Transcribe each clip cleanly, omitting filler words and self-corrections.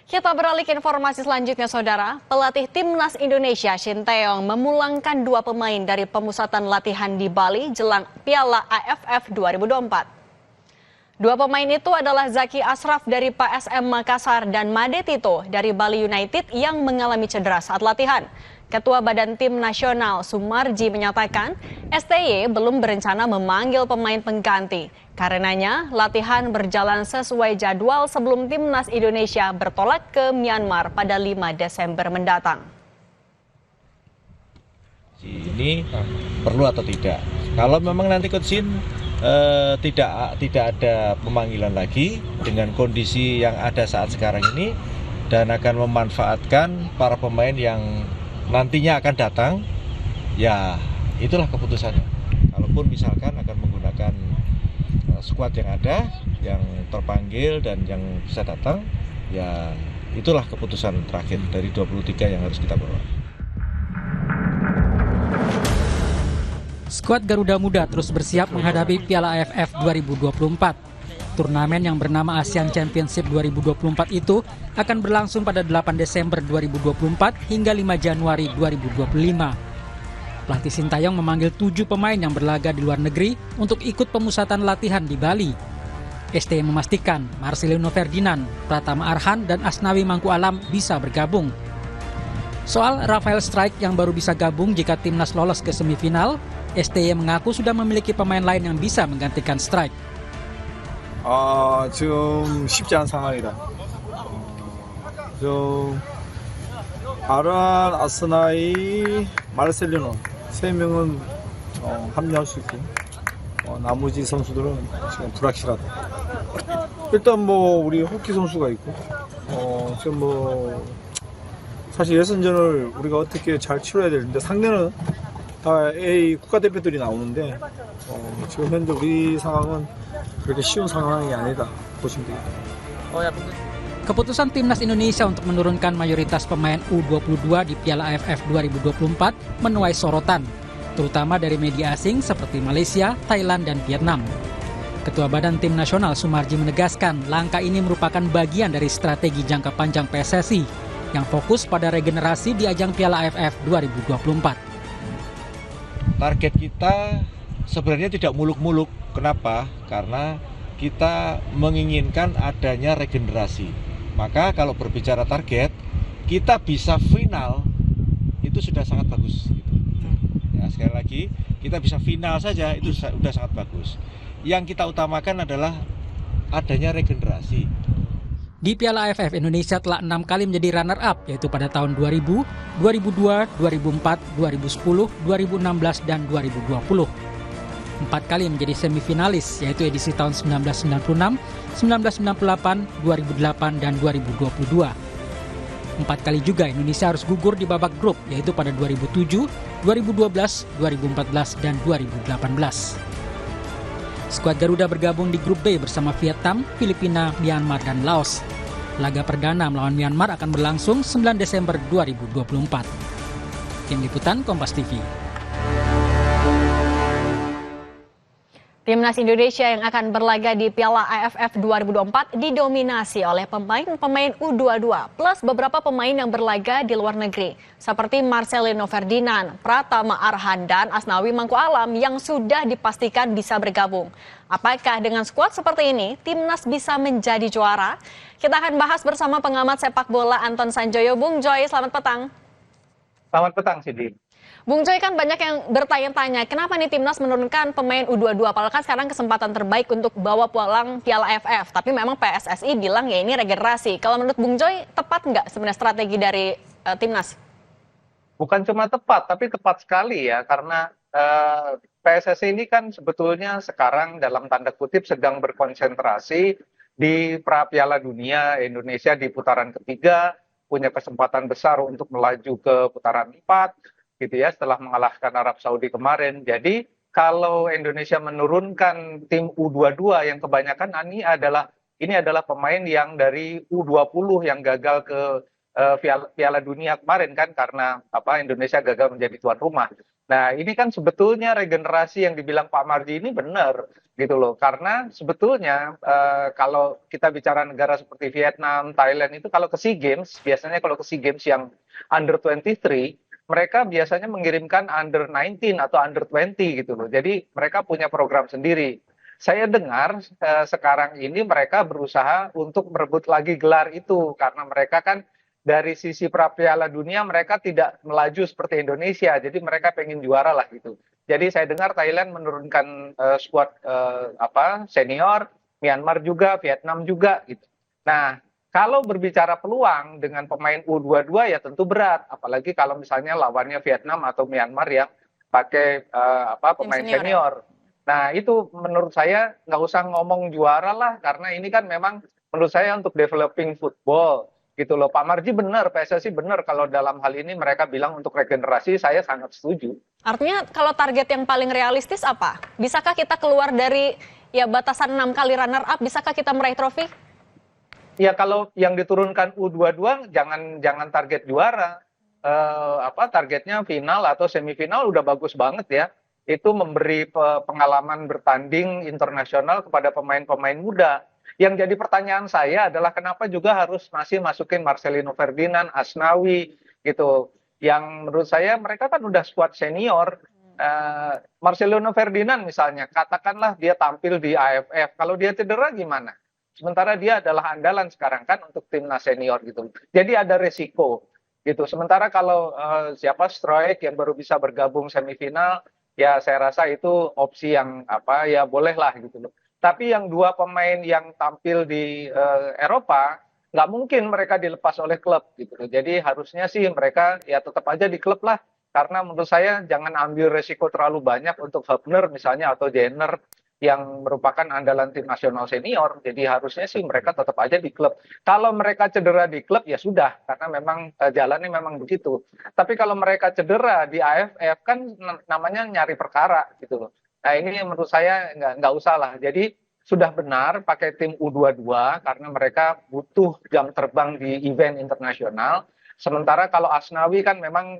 Kita beralih ke informasi selanjutnya, Saudara. Pelatih Timnas Indonesia Shin Tae-yong memulangkan dua pemain dari pemusatan latihan di Bali jelang Piala AFF 2024. Dua pemain itu adalah Zaki Ashraf dari PSM Makassar dan Made Tito dari Bali United yang mengalami cedera saat latihan. Ketua Badan Tim Nasional Sumarji menyatakan STY belum berencana memanggil pemain pengganti. Karenanya latihan berjalan sesuai jadwal sebelum Timnas Indonesia bertolak ke Myanmar pada 5 Desember mendatang. Ini perlu atau tidak? Kalau memang nanti Coach Shin tidak ada pemanggilan lagi dengan kondisi yang ada saat sekarang ini dan akan memanfaatkan para pemain yang nantinya akan datang, ya itulah keputusannya. Kalaupun misalkan akan menggunakan skuad yang ada, yang terpanggil dan yang bisa datang, ya itulah keputusan terakhir dari 23 yang harus kita bawa. Skuad Garuda Muda terus bersiap menghadapi Piala AFF 2024. Turnamen yang bernama ASEAN Championship 2024 itu akan berlangsung pada 8 Desember 2024 hingga 5 Januari 2025. Pelatih Shin Tae-yong memanggil 7 pemain yang berlaga di luar negeri untuk ikut pemusatan latihan di Bali. STY memastikan Marcelino Ferdinand, Pratama Arhan, dan Asnawi Mangku Alam bisa bergabung. Soal Rafael Strijk yang baru bisa gabung jika timnas lolos ke semifinal, STY mengaku sudah memiliki pemain lain yang bisa menggantikan Strijk. 지금 쉽지 않은 상황이다. 아란, 아스나이, 마르셀리노 세 명은 합류할 수 있고 나머지 선수들은 지금 불확실하다. 일단 뭐 우리 호키 선수가 있고 지금 뭐 사실 예선전을 우리가 어떻게 잘 치러야 되는데 상대는 다 A 국가대표들이 나오는데 지금 현재 우리 상황은 그렇게 쉬운 상황이 아니다 보시면 되겠다. Keputusan Timnas Indonesia untuk menurunkan mayoritas pemain U22 di Piala AFF 2024 menuai sorotan, terutama dari media asing seperti Malaysia, Thailand, dan Vietnam. Ketua Badan Tim Nasional Sumarji menegaskan langkah ini merupakan bagian dari strategi jangka panjang PSSI yang fokus pada regenerasi di ajang Piala AFF 2024. Target kita sebenarnya tidak muluk-muluk. Kenapa? Karena kita menginginkan adanya regenerasi. Maka kalau berbicara target, kita bisa final, itu sudah sangat bagus. Ya, sekali lagi, kita bisa final saja, itu sudah sangat bagus. Yang kita utamakan adalah adanya regenerasi. Di Piala AFF, Indonesia telah 6 kali menjadi runner-up, yaitu pada tahun 2000, 2002, 2004, 2010, 2016, dan 2020. 4 kali menjadi semifinalis, yaitu edisi tahun 1996, 1998, 2008, dan 2022. 4 kali juga Indonesia harus gugur di babak grup, yaitu pada 2007, 2012, 2014, dan 2018. Skuad Garuda bergabung di grup B bersama Vietnam, Filipina, Myanmar, dan Laos. Laga perdana melawan Myanmar akan berlangsung 9 Desember 2024. Tim Liputan Kompas TV. Timnas Indonesia yang akan berlaga di Piala AFF 2024 didominasi oleh pemain-pemain U22 plus beberapa pemain yang berlaga di luar negeri seperti Marcelino Ferdinand, Pratama Arhan, dan Asnawi Mangku Alam yang sudah dipastikan bisa bergabung. Apakah dengan skuad seperti ini Timnas bisa menjadi juara? Kita akan bahas bersama pengamat sepak bola Anton Sanjoyo. Bung Joy, selamat petang. Selamat petang, Sidi. Bung Joy, kan banyak yang bertanya-tanya, kenapa nih Timnas menurunkan pemain U22? Apalagi kan sekarang kesempatan terbaik untuk bawa pulang Piala AFF. Tapi memang PSSI bilang ya ini regenerasi. Kalau menurut Bung Joy, tepat nggak sebenarnya strategi dari Timnas? Bukan cuma tepat, tapi tepat sekali ya. Karena PSSI ini kan sebetulnya sekarang dalam tanda kutip sedang berkonsentrasi di pra Piala Dunia. Indonesia di putaran ketiga punya kesempatan besar untuk melaju ke putaran 4. Gitu ya, setelah mengalahkan Arab Saudi kemarin. Jadi kalau Indonesia menurunkan tim U22 yang kebanyakan ini adalah pemain yang dari U20 yang gagal ke Piala Dunia kemarin kan, karena Indonesia gagal menjadi tuan rumah. Nah, ini kan sebetulnya regenerasi yang dibilang Pak Marji ini benar gitu loh. Karena sebetulnya kalau kita bicara negara seperti Vietnam, Thailand itu kalau ke SEA Games, biasanya kalau ke SEA Games yang under 23, mereka biasanya mengirimkan under 19 atau under 20 gitu loh. Jadi mereka punya program sendiri. Saya dengar sekarang ini mereka berusaha untuk merebut lagi gelar itu karena mereka kan dari sisi Piala Dunia mereka tidak melaju seperti Indonesia, jadi mereka pengen juara lah gitu. Jadi saya dengar Thailand menurunkan skuad senior, Myanmar juga, Vietnam juga gitu. Nah, kalau berbicara peluang dengan pemain U22 ya tentu berat, apalagi kalau misalnya lawannya Vietnam atau Myanmar yang pakai pemain senior. Nah, itu menurut saya nggak usah ngomong juara lah, karena ini kan memang menurut saya untuk developing football gitu loh. Pak Marji benar, PSSI benar kalau dalam hal ini mereka bilang untuk regenerasi, saya sangat setuju. Artinya kalau target yang paling realistis apa? Bisakah kita keluar dari ya batasan 6 kali runner up, bisakah kita meraih trofi? Ya kalau yang diturunkan U22 jangan target juara. Targetnya final atau semifinal udah bagus banget ya. Itu memberi pengalaman bertanding internasional kepada pemain-pemain muda. Yang jadi pertanyaan saya adalah kenapa juga harus masih masukin Marcelino Ferdinand, Asnawi gitu. Yang menurut saya mereka kan udah skuad senior. Marcelino Ferdinand misalnya, katakanlah dia tampil di AFF. Kalau dia cedera gimana? Sementara dia adalah andalan sekarang kan untuk timnas senior gitu. Jadi ada resiko gitu. Sementara kalau Struijk yang baru bisa bergabung semifinal, ya saya rasa itu opsi yang ya bolehlah gitu loh. Tapi yang dua pemain yang tampil di Eropa, nggak mungkin mereka dilepas oleh klub gitu. Jadi harusnya sih mereka ya tetap aja di klub lah. Karena menurut saya jangan ambil resiko terlalu banyak untuk Hubner misalnya atau Jenner yang merupakan andalan tim nasional senior. Jadi harusnya sih mereka tetap aja di klub. Kalau mereka cedera di klub ya sudah, karena memang jalannya memang begitu. Tapi kalau mereka cedera di AFF kan namanya nyari perkara gitu loh. Nah ini menurut saya nggak usah lah. Jadi sudah benar pakai tim U22 karena mereka butuh jam terbang di event internasional. Sementara kalau Asnawi kan memang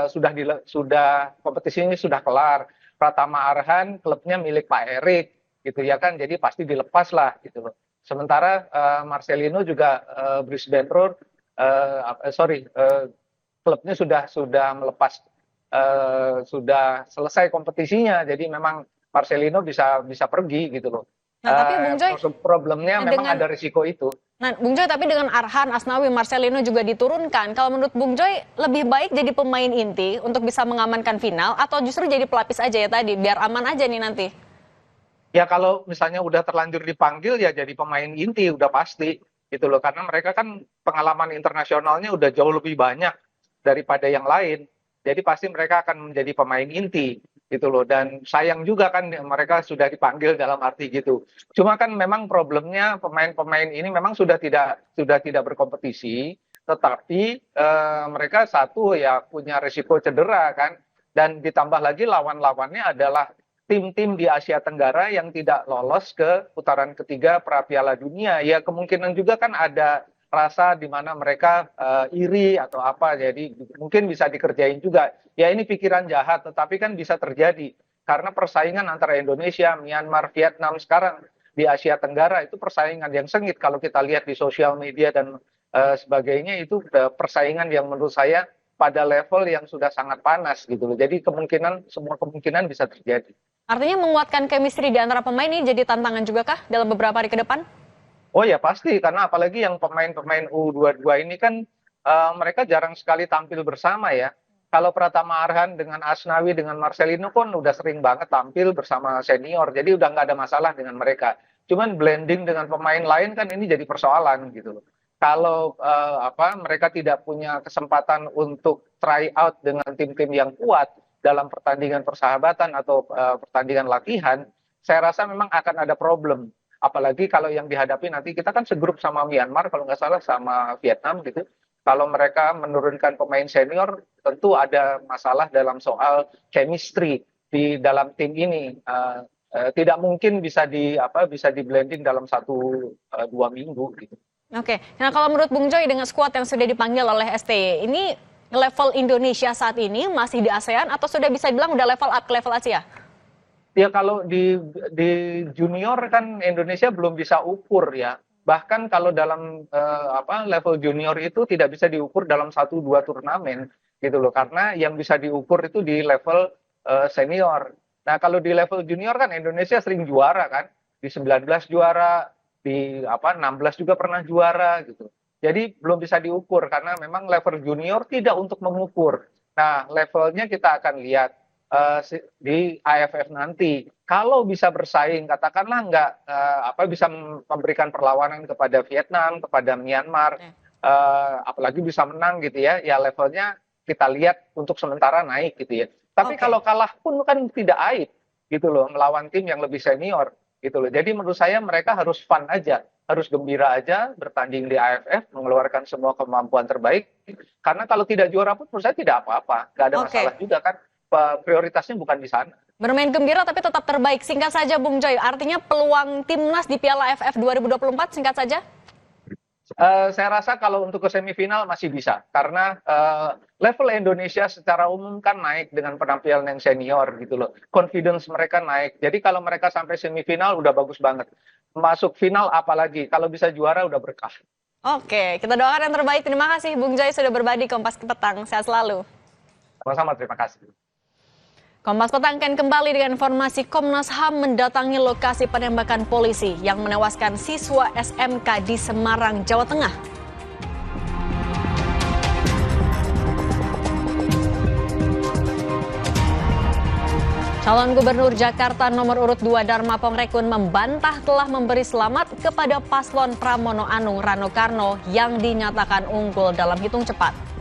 sudah kompetisinya sudah kelar. Pratama Arhan klubnya milik Pak Erik gitu ya kan, jadi pasti dilepas lah gitu loh. Sementara Marcelino juga Brisbane Roar klubnya sudah melepas sudah selesai kompetisinya, jadi memang Marcelino bisa pergi gitu loh. Nah, tapi Bung Joy, problemnya memang ada risiko itu. Nah, Bung Joy, tapi dengan Arhan, Asnawi, Marcelino juga diturunkan. Kalau menurut Bung Joy, lebih baik jadi pemain inti untuk bisa mengamankan final atau justru jadi pelapis aja ya tadi, biar aman aja nih nanti? Ya kalau misalnya udah terlanjur dipanggil ya jadi pemain inti udah pasti gitu loh. Karena mereka kan pengalaman internasionalnya udah jauh lebih banyak daripada yang lain. Jadi pasti mereka akan menjadi pemain inti gitu loh. Dan sayang juga kan mereka sudah dipanggil dalam arti gitu. Cuma kan memang problemnya pemain-pemain ini memang sudah tidak berkompetisi, tetapi mereka satu ya punya risiko cedera kan, dan ditambah lagi lawan-lawannya adalah tim-tim di Asia Tenggara yang tidak lolos ke putaran ketiga Piala Dunia. Ya kemungkinan juga kan ada rasa di mana mereka iri atau apa, jadi mungkin bisa dikerjain juga. Ya ini pikiran jahat, tetapi kan bisa terjadi karena persaingan antara Indonesia, Myanmar, Vietnam sekarang di Asia Tenggara itu persaingan yang sengit. Kalau kita lihat di sosial media dan sebagainya itu persaingan yang menurut saya pada level yang sudah sangat panas gitu loh. Jadi semua kemungkinan bisa terjadi. Artinya menguatkan chemistry di antara pemain ini jadi tantangan juga kah dalam beberapa hari ke depan? Oh ya pasti, karena apalagi yang pemain-pemain U22 ini kan mereka jarang sekali tampil bersama ya. Kalau Pratama Arhan dengan Asnawi dengan Marcelino pun udah sering banget tampil bersama senior, jadi udah nggak ada masalah dengan mereka. Cuman blending dengan pemain lain kan ini jadi persoalan gitu loh. Kalau mereka tidak punya kesempatan untuk try out dengan tim-tim yang kuat dalam pertandingan persahabatan atau pertandingan latihan, saya rasa memang akan ada problem. Apalagi kalau yang dihadapi nanti kita kan segrup sama Myanmar kalau nggak salah sama Vietnam gitu. Kalau mereka menurunkan pemain senior tentu ada masalah dalam soal chemistry di dalam tim ini. Tidak mungkin bisa di blending dalam 1-2 minggu gitu. Oke. Nah kalau menurut Bung Joy dengan skuad yang sudah dipanggil oleh STY ini level Indonesia saat ini masih di ASEAN atau sudah bisa dibilang udah level up ke level Asia? Ya kalau di junior kan Indonesia belum bisa ukur ya. Bahkan kalau dalam level junior itu tidak bisa diukur dalam 1-2 turnamen gitu loh. Karena yang bisa diukur itu di level senior. Nah, kalau di level junior kan Indonesia sering juara kan. Di 19 juara, di 16 juga pernah juara gitu. Jadi belum bisa diukur karena memang level junior tidak untuk mengukur. Nah, levelnya kita akan lihat di AFF nanti. Kalau bisa bersaing, katakanlah bisa memberikan perlawanan kepada Vietnam, kepada Myanmar, apalagi bisa menang gitu ya, ya levelnya kita lihat untuk sementara naik gitu ya. Tapi kalau kalah pun kan tidak aib gitu loh, melawan tim yang lebih senior gitu loh. Jadi menurut saya mereka harus fun aja, harus gembira aja bertanding di AFF, mengeluarkan semua kemampuan terbaik. Karena kalau tidak juara pun menurut saya tidak apa-apa, nggak ada masalah juga kan. Prioritasnya bukan di sana. Bermain gembira tapi tetap terbaik. Singkat saja Bung Joy, artinya peluang timnas di Piala AFF 2024 singkat saja? Saya rasa kalau untuk ke semifinal masih bisa. Karena level Indonesia secara umum kan naik dengan penampilan yang senior gitu loh. Confidence mereka naik. Jadi kalau mereka sampai semifinal udah bagus banget. Masuk final apalagi. Kalau bisa juara udah berkah. Oke, kita doakan yang terbaik. Terima kasih Bung Joy sudah berbagi Kompas Petang. Sehat selalu. Sama-sama, terima kasih. Kompas Petang akan kembali dengan informasi Komnas HAM mendatangi lokasi penembakan polisi yang menewaskan siswa SMK di Semarang, Jawa Tengah. Calon Gubernur Jakarta nomor urut 2 Dharma Pongrekun membantah telah memberi selamat kepada paslon Pramono Anung Rano Karno yang dinyatakan unggul dalam hitung cepat.